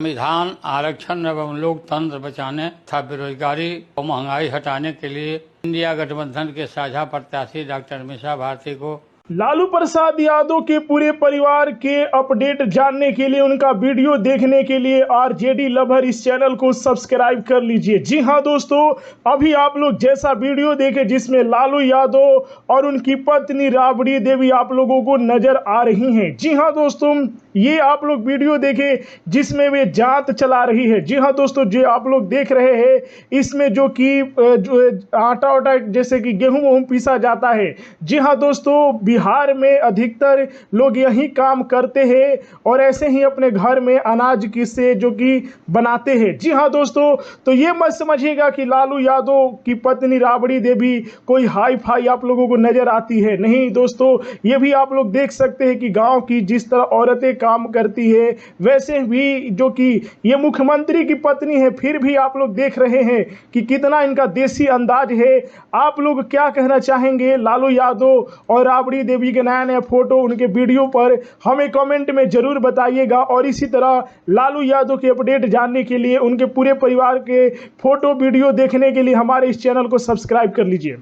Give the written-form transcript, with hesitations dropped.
संविधान, आरक्षण एवं लोकतंत्र बचाने तथा बेरोजगारी और महंगाई हटाने के लिए इंडिया गठबंधन के साझा प्रत्याशी डॉक्टर मीसा भारती को लालू प्रसाद यादव के पूरे परिवार के अपडेट जानने के लिए, उनका वीडियो देखने के लिए आरजेडी लवर इस चैनल को सब्सक्राइब कर लीजिए। जी हां दोस्तों, अभी आप लोग जैसा वीडियो देखे जिसमें लालू यादव और उनकी पत्नी राबड़ी देवी आप लोगों को नजर आ रही हैं। जी हां दोस्तों, ये आप लोग वीडियो देखे जिसमें वे जांच चला रही है। जी हां दोस्तों, जो आप लोग देख रहे हैं इसमें जो आटा वाटा जैसे कि गेहूं पीसा जाता है। जी हां दोस्तों, बिहार में अधिकतर लोग यही काम करते हैं और ऐसे ही अपने घर में अनाज किससे जो कि बनाते हैं। जी हां दोस्तों, तो ये मत समझिएगा कि लालू यादव की पत्नी राबड़ी देवी कोई हाई फाई आप लोगों को नजर आती है। नहीं दोस्तों, ये भी आप लोग देख सकते हैं कि गांव की जिस तरह औरतें काम करती है वैसे भी जो कि ये मुख्यमंत्री की पत्नी है, फिर भी आप लोग देख रहे हैं कि कितना इनका देसी अंदाज है। आप लोग क्या कहना चाहेंगे लालू यादव और राबड़ी देवी के नया नया फोटो, उनके वीडियो पर हमें कमेंट में जरूर बताइएगा। और इसी तरह लालू यादव के अपडेट जानने के लिए, उनके पूरे परिवार के फोटो वीडियो देखने के लिए हमारे इस चैनल को सब्सक्राइब कर लीजिए।